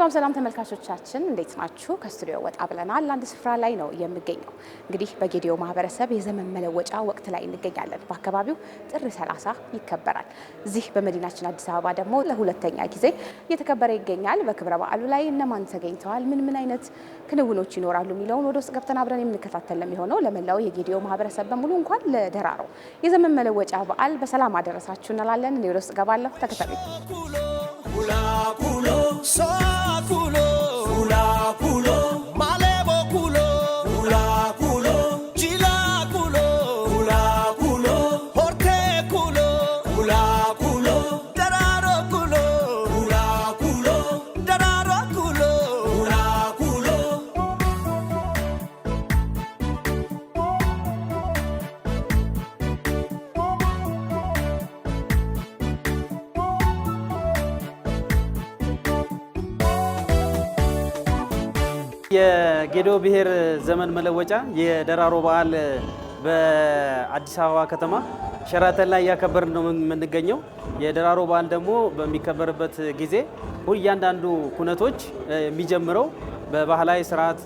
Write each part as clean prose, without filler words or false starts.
ሰላም ተመልካቾቻችን እንዴት ናችሁ? ከስቱዲዮ ወጣ ብለናል። አንድ ስፍራ ላይ ነው የምገኘው። እንግዲህ በጌዲዮ ማህበረሰብ የዘመን መለወጫ ወቅት ላይ እንገኛለን። በአካባቢው ጥር 30 ይከበራል። እዚህ በመዲናችን አዲስ አበባ ደግሞ ለሁለተኛ ጊዜ እየተከበረ ይገኛል። በክብረ በዓሉ ላይ እነማን ተገኝተዋል፣ ምን አይነት ክንውኖች ይኖራሉ የሚለውን ወደ ውስጥ ገብተን አብረን የምንከታተል ለሚሆነው ለመላው የጌዲዮ ማህበረሰብ በሙሉ እንኳን ለደራሮ የዘመን መለወጫ በዓል በሰላም አደረሳችሁ እንላለን። እኔ ወደ ውስጥ ገባለሁ፣ ተከታተሉ። የጌዲዮ ብሔር ዘመን መለወጫ የደራሮ በዓል በአዲስ አበባ ከተማ ሸራተን ላይ ያከበርን ነው የምንገኘው። የደራሮ በዓል ደግሞ በሚከበርበት ጊዜ እያንዳንዱ ኩነቶች የሚጀምረው በባህላዊ ስርዓት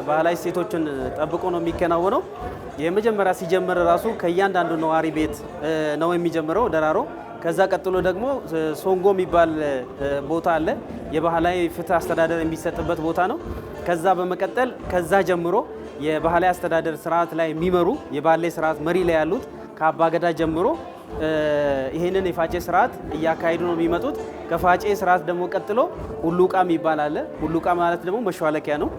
ባህላዊ ሴቶችን ጠብቆ ነው የሚከናወነው። የመጀመሪያ ሲጀምር ራሱ ከእያንዳንዱ ነዋሪ ቤት ነው የሚጀምረው ደራሮ። ከዛ ቀጥሎ ደግሞ ሶንጎ የሚባል ቦታ አለ። የባህላዊ ፍትህ አስተዳደር የሚሰጥበት ቦታ ነው። ከዛ በመቀጠል ከዛ ጀምሮ የባህላዊ አስተዳደር ስርዓት ላይ የሚመሩ የባህላዊ ስርዓት መሪ ላይ ያሉት ከአባገዳ ጀምሮ ይሄንን የፋጬ ስርዓት እያካሄዱ ነው የሚመጡት። ከፋጬ ስርዓት ደግሞ ቀጥሎ ሁሉቃ የሚባል አለ። ሁሉቃ ማለት ደግሞ መሿለኪያ ነው።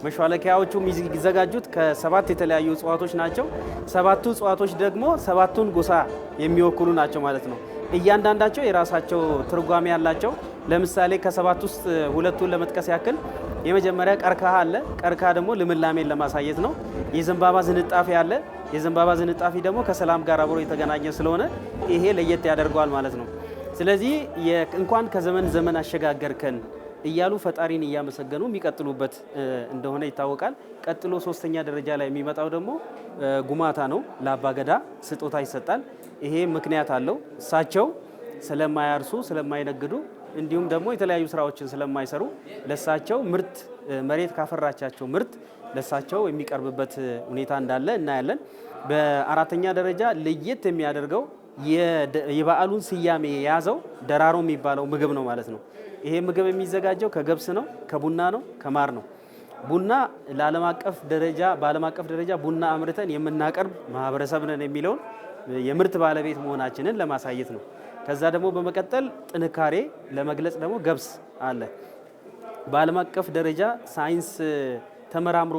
መሿለኪያዎቹ የሚዘጋጁት ከሰባት የተለያዩ እጽዋቶች ናቸው። ሰባቱ እጽዋቶች ደግሞ ሰባቱን ጎሳ የሚወክሉ ናቸው ማለት ነው። እያንዳንዳቸው የራሳቸው ትርጓሜ ያላቸው። ለምሳሌ ከሰባት ውስጥ ሁለቱን ለመጥቀስ ያክል የመጀመሪያ ቀርከሃ አለ። ቀርከሃ ደግሞ ልምላሜን ለማሳየት ነው። የዘንባባ ዝንጣፊ አለ። የዘንባባ ዝንጣፊ ደግሞ ከሰላም ጋር አብሮ የተገናኘ ስለሆነ ይሄ ለየት ያደርገዋል ማለት ነው። ስለዚህ እንኳን ከዘመን ዘመን አሸጋገርከን እያሉ ፈጣሪን እያመሰገኑ የሚቀጥሉበት እንደሆነ ይታወቃል። ቀጥሎ ሶስተኛ ደረጃ ላይ የሚመጣው ደግሞ ጉማታ ነው። ለአባገዳ ስጦታ ይሰጣል። ይሄ ምክንያት አለው። እሳቸው ስለማያርሱ ስለማይነግዱ እንዲሁም ደግሞ የተለያዩ ስራዎችን ስለማይሰሩ ለሳቸው ምርት መሬት ካፈራቻቸው ምርት ለሳቸው የሚቀርብበት ሁኔታ እንዳለ እናያለን። በአራተኛ ደረጃ ለየት የሚያደርገው የበዓሉን ስያሜ የያዘው ደራሮ የሚባለው ምግብ ነው ማለት ነው። ይሄ ምግብ የሚዘጋጀው ከገብስ ነው፣ ከቡና ነው፣ ከማር ነው። ቡና በዓለም አቀፍ ደረጃ ቡና አምርተን የምናቀርብ ማህበረሰብ ነን የሚለውን የምርት ባለቤት መሆናችንን ለማሳየት ነው። ከዛ ደግሞ በመቀጠል ጥንካሬ ለመግለጽ ደግሞ ገብስ አለ። በዓለም አቀፍ ደረጃ ሳይንስ ተመራምሮ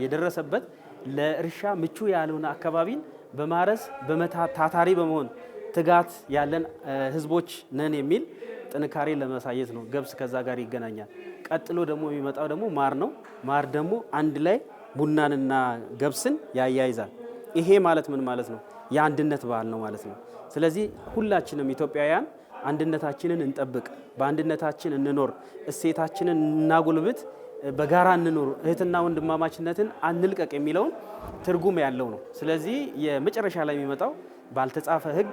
የደረሰበት ለእርሻ ምቹ ያልሆነ አካባቢን በማረስ ታታሪ በመሆን ትጋት ያለን ህዝቦች ነን የሚል ጥንካሬ ለማሳየት ነው። ገብስ ከዛ ጋር ይገናኛል። ቀጥሎ ደግሞ የሚመጣው ደግሞ ማር ነው። ማር ደግሞ አንድ ላይ ቡናንና ገብስን ያያይዛል። ይሄ ማለት ምን ማለት ነው? የአንድነት በዓል ነው ማለት ነው። ስለዚህ ሁላችንም ኢትዮጵያውያን አንድነታችንን እንጠብቅ፣ በአንድነታችን እንኖር፣ እሴታችንን እናጎልብት፣ በጋራ እንኖር፣ እህትና ወንድማማችነትን አንልቀቅ የሚለውን ትርጉም ያለው ነው። ስለዚህ የመጨረሻ ላይ የሚመጣው ባልተጻፈ ህግ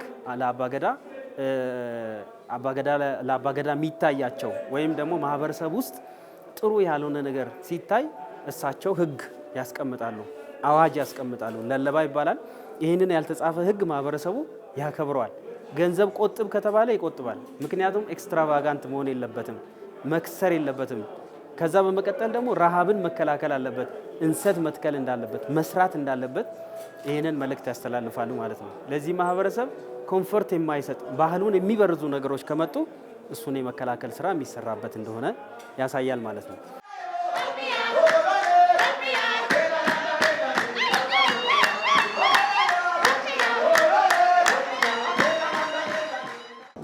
ለአባገዳ የሚታያቸው ወይም ደግሞ ማህበረሰብ ውስጥ ጥሩ ያልሆነ ነገር ሲታይ እሳቸው ህግ ያስቀምጣሉ፣ አዋጅ ያስቀምጣሉ። ለለባ ይባላል። ይህንን ያልተጻፈ ህግ ማህበረሰቡ ያከብረዋል። ገንዘብ ቆጥብ ከተባለ ይቆጥባል። ምክንያቱም ኤክስትራቫጋንት መሆን የለበትም፣ መክሰር የለበትም። ከዛ በመቀጠል ደግሞ ረሃብን መከላከል አለበት፣ እንሰት መትከል እንዳለበት፣ መስራት እንዳለበት ይህንን መልእክት ያስተላልፋሉ ማለት ነው። ለዚህ ማህበረሰብ ኮምፎርት የማይሰጥ ባህሉን የሚበርዙ ነገሮች ከመጡ እሱን የመከላከል ስራ የሚሰራበት እንደሆነ ያሳያል ማለት ነው።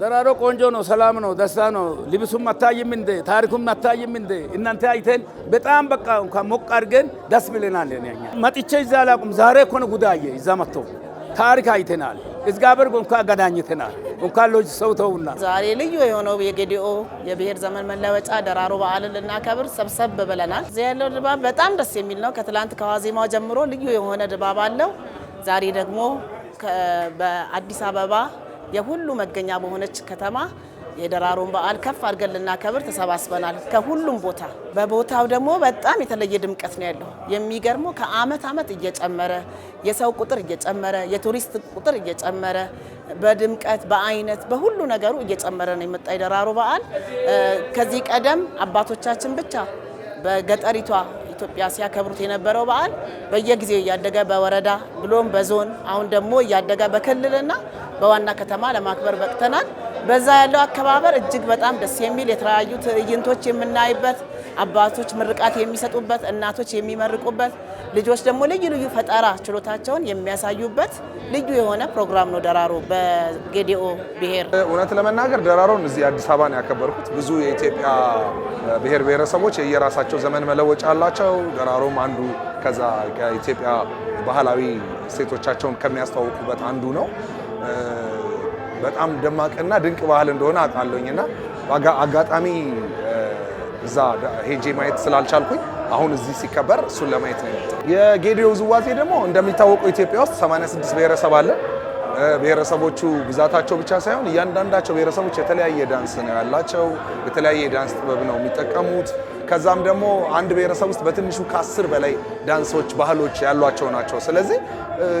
ደራሮ ቆንጆ ነው፣ ሰላም ነው፣ ደስታ ነው። ልብሱም አታይም እንደ ታሪኩም አታይም እንደ እናንተ አይተን በጣም በቃ እንኳን ሞቅ አድርገን ደስ ብለናል። እኛ መጥቼ እዛ አላውቅም። ዛሬ እኮ ነው ጉዳዬ። እዛ መጥቶ ታሪክ አይተናል። እግዚአብሔር እንኳን አገናኝተናል። እንኳን ሎጅ ሰው ተውና ዛሬ ልዩ የሆነው የጌዲኦ የብሔር ዘመን መለወጫ ደራሮ በዓልን ልናከብር ሰብሰብ ብለናል። እዚህ ያለው ድባብ በጣም ደስ የሚል ነው። ከትላንት ከዋዜማው ጀምሮ ልዩ የሆነ ድባብ አለው። ዛሬ ደግሞ በአዲስ አበባ የሁሉ መገኛ በሆነች ከተማ የደራሮን በዓል ከፍ አድርገን ልናከብር ተሰባስበናል ከሁሉም ቦታ። በቦታው ደግሞ በጣም የተለየ ድምቀት ነው ያለው። የሚገርመው ከአመት አመት እየጨመረ የሰው ቁጥር እየጨመረ የቱሪስት ቁጥር እየጨመረ በድምቀት በአይነት በሁሉ ነገሩ እየጨመረ ነው የመጣ የደራሮ በዓል። ከዚህ ቀደም አባቶቻችን ብቻ በገጠሪቷ ኢትዮጵያ ሲያከብሩት የነበረው በዓል በየጊዜው እያደገ በወረዳ ብሎም በዞን አሁን ደግሞ እያደገ በክልልና በዋና ከተማ ለማክበር በቅተናል። በዛ ያለው አከባበር እጅግ በጣም ደስ የሚል የተለያዩ ትዕይንቶች የምናይበት፣ አባቶች ምርቃት የሚሰጡበት፣ እናቶች የሚመርቁበት፣ ልጆች ደግሞ ልዩ ልዩ ፈጠራ ችሎታቸውን የሚያሳዩበት ልዩ የሆነ ፕሮግራም ነው ደራሮ በጌዲኦ ብሔር። እውነት ለመናገር ደራሮን እዚህ አዲስ አበባ ነው ያከበርኩት። ብዙ የኢትዮጵያ ብሔር ብሔረሰቦች የየራሳቸው ዘመን መለወጫ አላቸው። ደራሮም አንዱ ከዛ ከኢትዮጵያ ባህላዊ እሴቶቻቸውን ከሚያስተዋውቁበት አንዱ ነው። በጣም ደማቅና ድንቅ ባህል እንደሆነ አውቃለሁኝና አጋጣሚ እዛ ሄጄ ማየት ስላልቻልኩኝ አሁን እዚህ ሲከበር እሱን ለማየት ነው የመጣው። የጌዲኦ ውዝዋዜ ደግሞ እንደሚታወቀው ኢትዮጵያ ውስጥ 86 ብሔረሰብ አለ። ብሔረሰቦቹ ብዛታቸው ብቻ ሳይሆን እያንዳንዳቸው ብሔረሰቦች የተለያየ ዳንስ ነው ያላቸው፣ የተለያየ ዳንስ ጥበብ ነው የሚጠቀሙት። ከዛም ደግሞ አንድ ብሔረሰብ ውስጥ በትንሹ ከ10 በላይ ዳንሶች፣ ባህሎች ያሏቸው ናቸው። ስለዚህ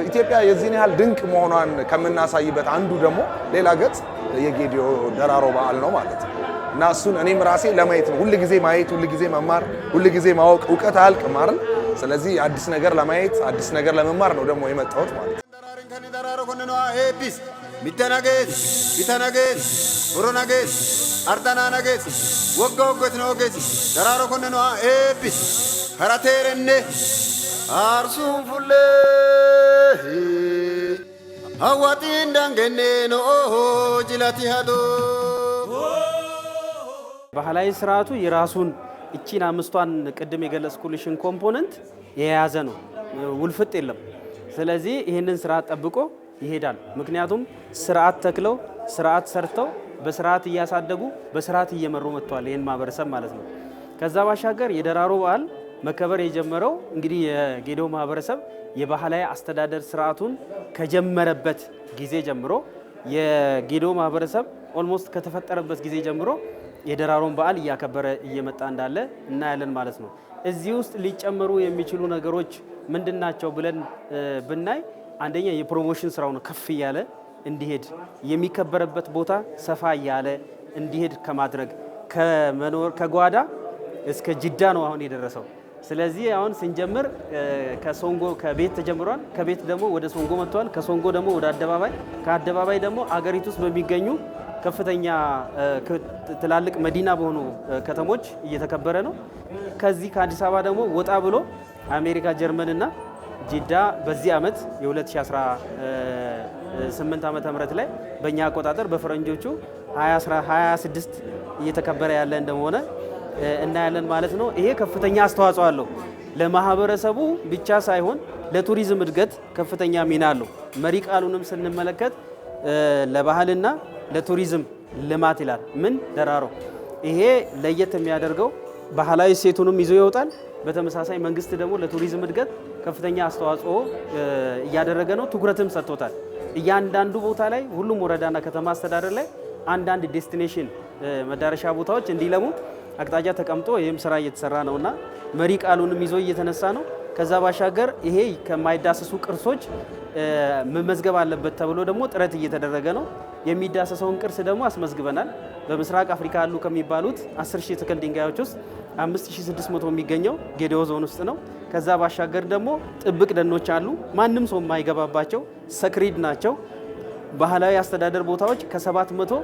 ኢትዮጵያ የዚህን ያህል ድንቅ መሆኗን ከምናሳይበት አንዱ ደግሞ ሌላ ገጽ የጌዲኦ ደራሮ በዓል ነው ማለት ነው እና እሱን እኔም ራሴ ለማየት ነው። ሁልጊዜ ማየት፣ ሁልጊዜ መማር፣ ሁልጊዜ ማወቅ፣ እውቀት አያልቅም አይደል? ስለዚህ አዲስ ነገር ለማየት አዲስ ነገር ለመማር ነው ደግሞ የመጣሁት ማለት ነው። ደራሮ ኮነኗ ኤፒስ ሚተናገት ቢተናገት ኦሮናገት አርዳናናገት ወጋ ወገት ነው ገት ደራሮ ኮነኗ ኤፒስ ከራቴረነ አርሱን ፉሌ አዋጢ እንዳንገኔ ነው ጅላቲ ሃዶ ባህላዊ ስርዓቱ የራሱን እቺን አምስቷን ቅድም የገለጽኩልሽን ኮምፖነንት የያዘ ነው። ውልፍጥ የለም። ስለዚህ ይህንን ስርዓት ጠብቆ ይሄዳል። ምክንያቱም ስርዓት ተክለው ስርዓት ሰርተው በስርዓት እያሳደጉ በስርዓት እየመሩ መጥተዋል ይህን ማህበረሰብ ማለት ነው። ከዛ ባሻገር የደራሮ በዓል መከበር የጀመረው እንግዲህ የጌዲኦ ማህበረሰብ የባህላዊ አስተዳደር ስርዓቱን ከጀመረበት ጊዜ ጀምሮ የጌዲኦ ማህበረሰብ ኦልሞስት ከተፈጠረበት ጊዜ ጀምሮ የደራሮን በዓል እያከበረ እየመጣ እንዳለ እናያለን ማለት ነው። እዚህ ውስጥ ሊጨመሩ የሚችሉ ነገሮች ምንድናቸው ብለን ብናይ አንደኛ የፕሮሞሽን ስራው ነው ከፍ እያለ እንዲሄድ የሚከበረበት ቦታ ሰፋ እያለ እንዲሄድ ከማድረግ ከጓዳ እስከ ጅዳ ነው አሁን የደረሰው። ስለዚህ አሁን ስንጀምር ከሶንጎ ከቤት ተጀምሯል። ከቤት ደግሞ ወደ ሶንጎ መጥቷል። ከሶንጎ ደግሞ ወደ አደባባይ፣ ከአደባባይ ደግሞ አገሪቱ ውስጥ በሚገኙ ከፍተኛ ትላልቅ መዲና በሆኑ ከተሞች እየተከበረ ነው። ከዚህ ከአዲስ አበባ ደግሞ ወጣ ብሎ አሜሪካ፣ ጀርመን እና ጂዳ በዚህ ዓመት የ2018 ዓመተ ምህረት ላይ በእኛ አቆጣጠር በፈረንጆቹ 2026 እየተከበረ ያለ እንደሆነ እናያለን ማለት ነው። ይሄ ከፍተኛ አስተዋጽኦ አለው ለማህበረሰቡ ብቻ ሳይሆን ለቱሪዝም እድገት ከፍተኛ ሚና አለው። መሪ ቃሉንም ስንመለከት ለባህልና ለቱሪዝም ልማት ይላል። ምን ደራሮ ይሄ ለየት የሚያደርገው ባህላዊ ሴቱንም ይዞ ይወጣል። በተመሳሳይ መንግስት ደግሞ ለቱሪዝም እድገት ከፍተኛ አስተዋጽኦ እያደረገ ነው። ትኩረትም ሰጥቶታል። እያንዳንዱ ቦታ ላይ ሁሉም ወረዳና ከተማ አስተዳደር ላይ አንዳንድ ዴስቲኔሽን መዳረሻ ቦታዎች እንዲለሙ አቅጣጫ ተቀምጦ ይህም ስራ እየተሰራ ነውና መሪ ቃሉንም ይዞ እየተነሳ ነው። ከዛ ባሻገር ይሄ ከማይዳሰሱ ቅርሶች መመዝገብ አለበት ተብሎ ደግሞ ጥረት እየተደረገ ነው። የሚዳሰሰውን ቅርስ ደግሞ አስመዝግበናል። በምስራቅ አፍሪካ ያሉ ከሚባሉት 10,000 ትክል ድንጋዮች ውስጥ 5600 የሚገኘው ጌዲኦ ዞን ውስጥ ነው። ከዛ ባሻገር ደግሞ ጥብቅ ደኖች አሉ፣ ማንም ሰው የማይገባባቸው ሰክሪድ ናቸው። ባህላዊ አስተዳደር ቦታዎች ከ700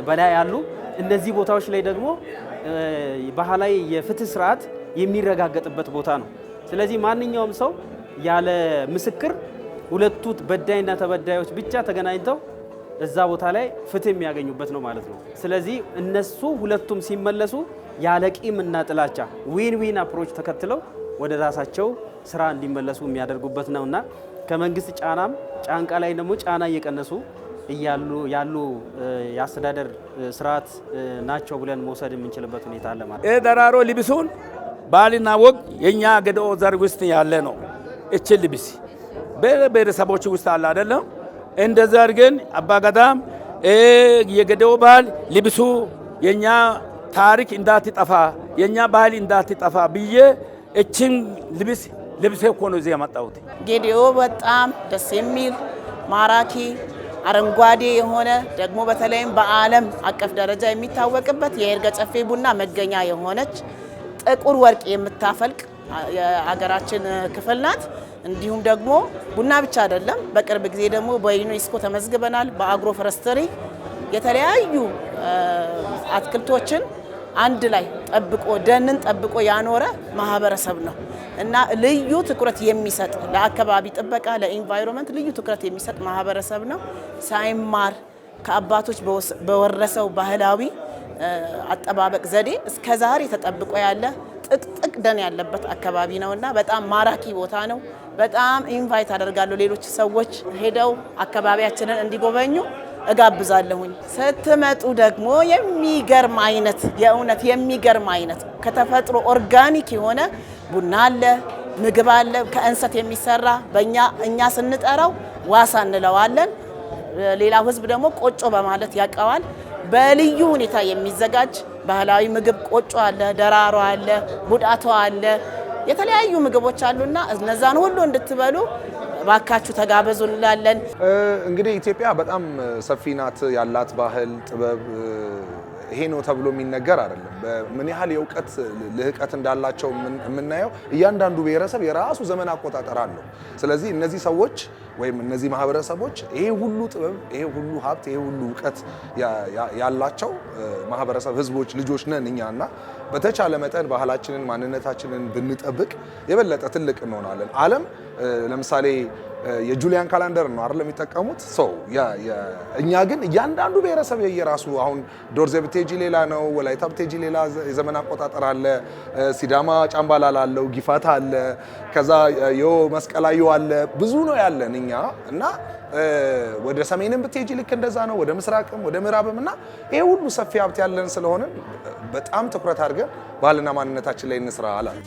በላይ አሉ። እነዚህ ቦታዎች ላይ ደግሞ ባህላዊ የፍትህ ስርዓት የሚረጋገጥበት ቦታ ነው። ስለዚህ ማንኛውም ሰው ያለ ምስክር ሁለቱ በዳይና ተበዳዮች ብቻ ተገናኝተው እዛ ቦታ ላይ ፍትህ የሚያገኙበት ነው ማለት ነው። ስለዚህ እነሱ ሁለቱም ሲመለሱ ያለ ቂምና ጥላቻ ዊን ዊን አፕሮች ተከትለው ወደ ራሳቸው ስራ እንዲመለሱ የሚያደርጉበት ነውና ከመንግስት ጫንቃ ላይ ደግሞ ጫና እየቀነሱ ያሉ የአስተዳደር ስርዓት ናቸው ብለን መውሰድ የምንችልበት ሁኔታ አለ ማለት ነው። ደራሮ ልብሱን ባህልና ወግ የኛ ጌዲኦ ዘር ውስጥ ያለ ነው። እቺ ልብስ ብሔረሰቦች ውስጥ አለ አይደለም። እንደዛ አድርገን አባገዳም የገዴኦ ባህል ልብሱ የኛ ታሪክ እንዳትጠፋ የኛ ባህል እንዳትጠፋ ብዬ እችን ልብሴ እኮ ነው እዚህ ያመጣሁት። ጌዴኦ በጣም ደስ የሚል ማራኪ አረንጓዴ የሆነ ደግሞ በተለይም በዓለም አቀፍ ደረጃ የሚታወቅበት የይርጋ ጨፌ ቡና መገኛ የሆነች ጥቁር ወርቅ የምታፈልቅ የሀገራችን ክፍል ናት። እንዲሁም ደግሞ ቡና ብቻ አይደለም፣ በቅርብ ጊዜ ደግሞ በዩኔስኮ ተመዝግበናል። በአግሮ ፎረስትሪ የተለያዩ አትክልቶችን አንድ ላይ ጠብቆ ደንን ጠብቆ ያኖረ ማህበረሰብ ነው እና ልዩ ትኩረት የሚሰጥ ለአካባቢ ጥበቃ ለኢንቫይሮንመንት ልዩ ትኩረት የሚሰጥ ማህበረሰብ ነው። ሳይማር ከአባቶች በወረሰው ባህላዊ አጠባበቅ ዘዴ እስከዛሬ ተጠብቆ ያለ ጥቅጥቅ ደን ያለበት አካባቢ ነውና በጣም ማራኪ ቦታ ነው። በጣም ኢንቫይት አደርጋለሁ ሌሎች ሰዎች ሄደው አካባቢያችንን እንዲጎበኙ እጋብዛለሁኝ። ስትመጡ ደግሞ የሚገርም አይነት የእውነት የሚገርም አይነት ከተፈጥሮ ኦርጋኒክ የሆነ ቡና አለ፣ ምግብ አለ፣ ከእንሰት የሚሰራ እኛ ስንጠራው ዋሳ እንለዋለን። ሌላው ህዝብ ደግሞ ቆጮ በማለት ያውቀዋል። በልዩ ሁኔታ የሚዘጋጅ ባህላዊ ምግብ ቆጮ አለ፣ ደራሮ አለ፣ ቡዳቶ አለ፣ የተለያዩ ምግቦች አሉና እነዛን ሁሉ እንድትበሉ ባካችሁ ተጋበዙ እንላለን። እንግዲህ ኢትዮጵያ በጣም ሰፊ ናት። ያላት ባህል ጥበብ ይሄ ነው ተብሎ የሚነገር አይደለም። ምን ያህል የእውቀት ልህቀት እንዳላቸው የምናየው እያንዳንዱ ብሔረሰብ የራሱ ዘመን አቆጣጠር አለው። ስለዚህ እነዚህ ሰዎች ወይም እነዚህ ማህበረሰቦች ይሄ ሁሉ ጥበብ፣ ይሄ ሁሉ ሀብት፣ ይሄ ሁሉ እውቀት ያላቸው ማህበረሰብ ህዝቦች ልጆች ነን እኛና በተቻለ መጠን ባህላችንን ማንነታችንን ብንጠብቅ የበለጠ ትልቅ እንሆናለን። ዓለም ለምሳሌ የጁሊያን ካላንደር ነው አይደል የሚጠቀሙት ሰው እኛ ግን እያንዳንዱ ብሔረሰብ የየራሱ አሁን ዶርዜ ብቴጂ ሌላ ነው፣ ወላይታ ብቴጂ ሌላ የዘመን አቆጣጠር አለ፣ ሲዳማ ጫምባላላ አለው፣ ጊፋታ አለ፣ ከዛ ዮ መስቀላዩ አለ፣ ብዙ ነው ያለን እኛ እና ወደ ሰሜንም ብትሄጂ ልክ እንደዛ ነው፣ ወደ ምስራቅም ወደ ምዕራብም እና ይሄ ሁሉ ሰፊ ሀብት ያለን ስለሆነ በጣም ትኩረት አድርገን ባህልና ማንነታችን ላይ እንስራ አላል።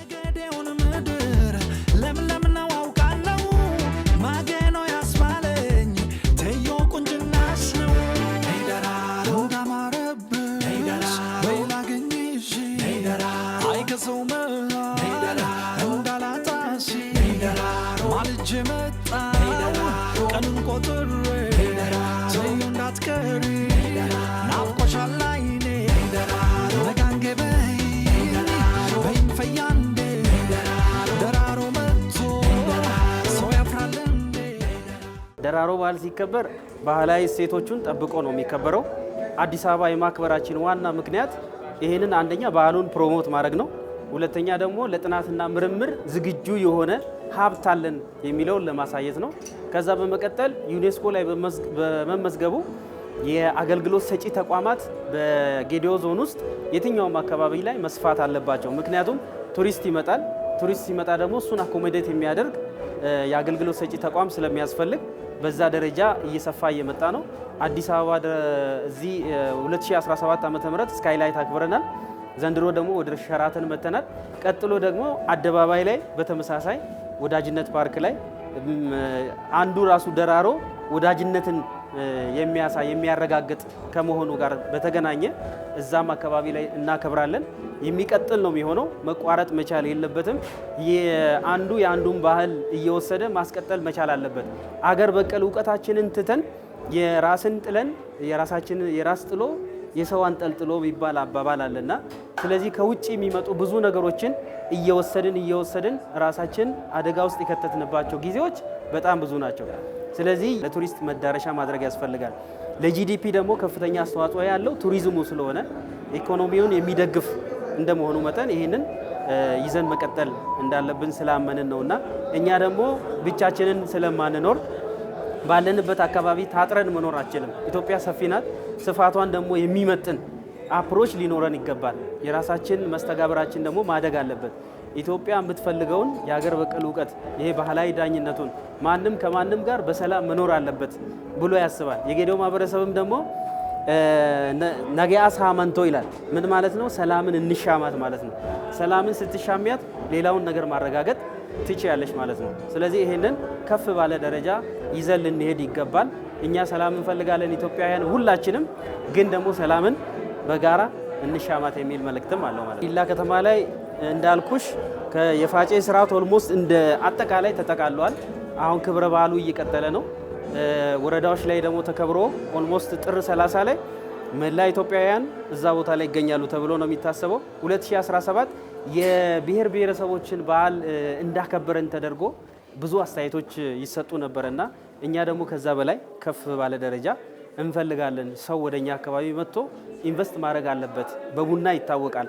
ደራሮ በዓል ሲከበር ባህላዊ እሴቶቹን ጠብቆ ነው የሚከበረው። አዲስ አበባ የማክበራችን ዋና ምክንያት ይህንን አንደኛ ባህሉን ፕሮሞት ማድረግ ነው። ሁለተኛ ደግሞ ለጥናትና ምርምር ዝግጁ የሆነ ሀብት አለን የሚለውን ለማሳየት ነው። ከዛ በመቀጠል ዩኔስኮ ላይ በመመዝገቡ የአገልግሎት ሰጪ ተቋማት በጌዴኦ ዞን ውስጥ የትኛውም አካባቢ ላይ መስፋት አለባቸው። ምክንያቱም ቱሪስት ይመጣል። ቱሪስት ሲመጣ ደግሞ እሱን አኮሞዴት የሚያደርግ የአገልግሎት ሰጪ ተቋም ስለሚያስፈልግ በዛ ደረጃ እየሰፋ እየመጣ ነው። አዲስ አበባ እዚህ 2017 ዓ.ም ስካይላይት አክብረናል። ዘንድሮ ደግሞ ወደ ሸራተን መተናል። ቀጥሎ ደግሞ አደባባይ ላይ በተመሳሳይ ወዳጅነት ፓርክ ላይ አንዱ ራሱ ደራሮ ወዳጅነትን የሚያሳይ የሚያረጋግጥ ከመሆኑ ጋር በተገናኘ እዛም አካባቢ ላይ እናከብራለን። የሚቀጥል ነው የሚሆነው፣ መቋረጥ መቻል የለበትም። አንዱ የአንዱን ባህል እየወሰደ ማስቀጠል መቻል አለበት። አገር በቀል እውቀታችንን ትተን የራስን ጥለን የራስ ጥሎ የሰው አንጠልጥሎ የሚባል አባባል አለና ስለዚህ ከውጭ የሚመጡ ብዙ ነገሮችን እየወሰድን ራሳችን አደጋ ውስጥ የከተትንባቸው ጊዜዎች በጣም ብዙ ናቸው። ስለዚህ ለቱሪስት መዳረሻ ማድረግ ያስፈልጋል። ለጂዲፒ ደግሞ ከፍተኛ አስተዋጽኦ ያለው ቱሪዝሙ ስለሆነ ኢኮኖሚውን የሚደግፍ እንደመሆኑ መጠን ይህንን ይዘን መቀጠል እንዳለብን ስላመንን ነውና እኛ ደግሞ ብቻችንን ስለማንኖር ባለንበት አካባቢ ታጥረን መኖር አንችልም። ኢትዮጵያ ሰፊ ናት። ስፋቷን ደግሞ የሚመጥን አፕሮች ሊኖረን ይገባል። የራሳችን መስተጋብራችን ደግሞ ማደግ አለበት። ኢትዮጵያ የምትፈልገውን የሀገር በቀል እውቀት ይሄ ባህላዊ ዳኝነቱን ማንም ከማንም ጋር በሰላም መኖር አለበት ብሎ ያስባል። የጌዴኦ ማህበረሰብም ደግሞ ነገያ ሳመንቶ ይላል። ምን ማለት ነው? ሰላምን እንሻማት ማለት ነው። ሰላምን ስትሻሚያት ሌላውን ነገር ማረጋገጥ ትችያለሽ ማለት ነው። ስለዚህ ይሄንን ከፍ ባለ ደረጃ ይዘን ልንሄድ ይገባል። እኛ ሰላም እንፈልጋለን ኢትዮጵያውያን ሁላችንም፣ ግን ደግሞ ሰላምን በጋራ እንሻማት የሚል መልእክትም አለው ማለት ነው። ዲላ ከተማ ላይ እንዳልኩሽ የፋጬ ስርዓት ኦልሞስት እንደ አጠቃላይ ተጠቃሏል። አሁን ክብረ በዓሉ እየቀጠለ ነው። ወረዳዎች ላይ ደግሞ ተከብሮ ኦልሞስት ጥር 30 ላይ መላ ኢትዮጵያውያን እዛ ቦታ ላይ ይገኛሉ ተብሎ ነው የሚታሰበው። 2017 የብሔር ብሔረሰቦችን በዓል እንዳከበረን ተደርጎ ብዙ አስተያየቶች ይሰጡ ነበርና እኛ ደግሞ ከዛ በላይ ከፍ ባለ ደረጃ እንፈልጋለን። ሰው ወደኛ አካባቢ መጥቶ ኢንቨስት ማድረግ አለበት። በቡና ይታወቃል።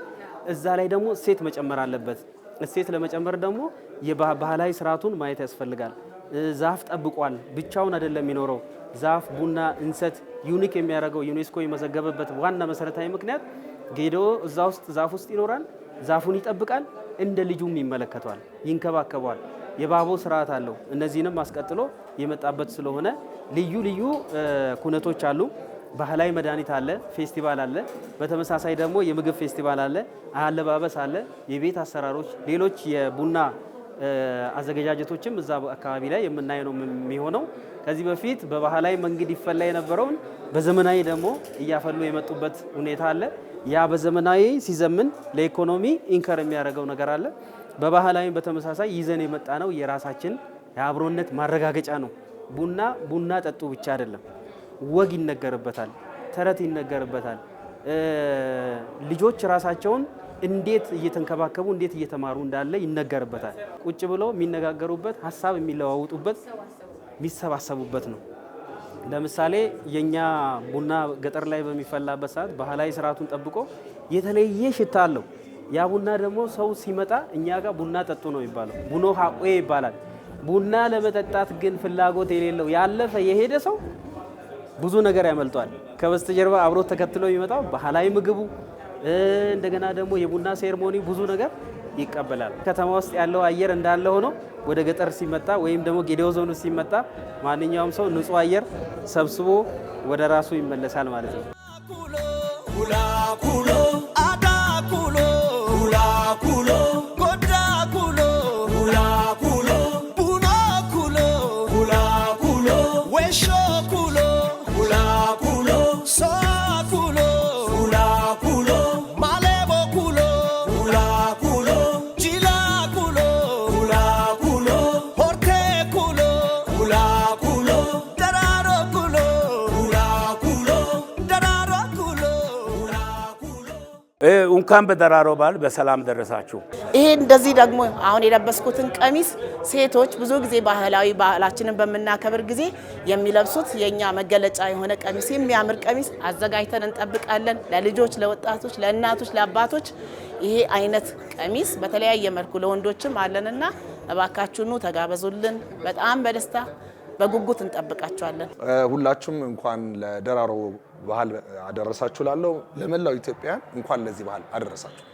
እዛ ላይ ደግሞ እሴት መጨመር አለበት። እሴት ለመጨመር ደግሞ የባህላዊ ስርዓቱን ማየት ያስፈልጋል። ዛፍ ጠብቋል፣ ብቻውን አይደለም የሚኖረው። ዛፍ፣ ቡና፣ እንሰት ዩኒክ የሚያደርገው ዩኔስኮ የመዘገበበት ዋና መሰረታዊ ምክንያት ጌዴኦ እዛ ውስጥ ዛፍ ውስጥ ይኖራል፣ ዛፉን ይጠብቃል፣ እንደ ልጁም ይመለከተዋል፣ ይንከባከበዋል። የባቦ ስርዓት አለው። እነዚህንም አስቀጥሎ የመጣበት ስለሆነ ልዩ ልዩ ኩነቶች አሉ። ባህላዊ መድኃኒት አለ፣ ፌስቲቫል አለ። በተመሳሳይ ደግሞ የምግብ ፌስቲቫል አለ፣ አለባበስ አለ፣ የቤት አሰራሮች፣ ሌሎች የቡና አዘገጃጀቶችም እዛ አካባቢ ላይ የምናየው ነው የሚሆነው። ከዚህ በፊት በባህላዊ መንገድ ይፈላ የነበረውን በዘመናዊ ደግሞ እያፈሉ የመጡበት ሁኔታ አለ። ያ በዘመናዊ ሲዘምን ለኢኮኖሚ ኢንከር የሚያደርገው ነገር አለ። በባህላዊ በተመሳሳይ ይዘን የመጣ ነው የራሳችን የአብሮነት ማረጋገጫ ነው። ቡና ጠጡ ብቻ አይደለም፣ ወግ ይነገርበታል፣ ተረት ይነገርበታል። ልጆች ራሳቸውን እንዴት እየተንከባከቡ እንዴት እየተማሩ እንዳለ ይነገርበታል። ቁጭ ብለው የሚነጋገሩበት፣ ሀሳብ የሚለዋውጡበት፣ የሚሰባሰቡበት ነው። ለምሳሌ የኛ ቡና ገጠር ላይ በሚፈላበት ሰዓት ባህላዊ ስርዓቱን ጠብቆ የተለየ ሽታ አለው። ያ ቡና ደግሞ ሰው ሲመጣ እኛ ጋር ቡና ጠጡ ነው የሚባለው። ቡኖ ሀቆ ይባላል። ቡና ለመጠጣት ግን ፍላጎት የሌለው ያለፈ የሄደ ሰው ብዙ ነገር ያመልጧል። ከበስተጀርባ አብሮት ተከትሎ የሚመጣው ባህላዊ ምግቡ፣ እንደገና ደግሞ የቡና ሴርሞኒ ብዙ ነገር ይቀበላል። ከተማ ውስጥ ያለው አየር እንዳለ ሆኖ ወደ ገጠር ሲመጣ ወይም ደግሞ ጌዴኦ ዞን ሲመጣ ማንኛውም ሰው ንጹህ አየር ሰብስቦ ወደ ራሱ ይመለሳል ማለት ነው። እንኳን በደራሮ በዓል በሰላም ደረሳችሁ። ይሄ እንደዚህ ደግሞ አሁን የለበስኩትን ቀሚስ ሴቶች ብዙ ጊዜ ባህላዊ ባህላችንን በምናከብር ጊዜ የሚለብሱት የኛ መገለጫ የሆነ ቀሚስ፣ የሚያምር ቀሚስ አዘጋጅተን እንጠብቃለን። ለልጆች፣ ለወጣቶች፣ ለእናቶች፣ ለአባቶች ይሄ አይነት ቀሚስ በተለያየ መልኩ ለወንዶችም አለንና እባካችሁ ኑ ተጋበዙልን። በጣም በደስታ በጉጉት እንጠብቃችኋለን። ሁላችሁም እንኳን ለደራሮ ባህል አደረሳችሁ። ላለው ለመላው ኢትዮጵያን እንኳን ለዚህ ባህል አደረሳችሁ።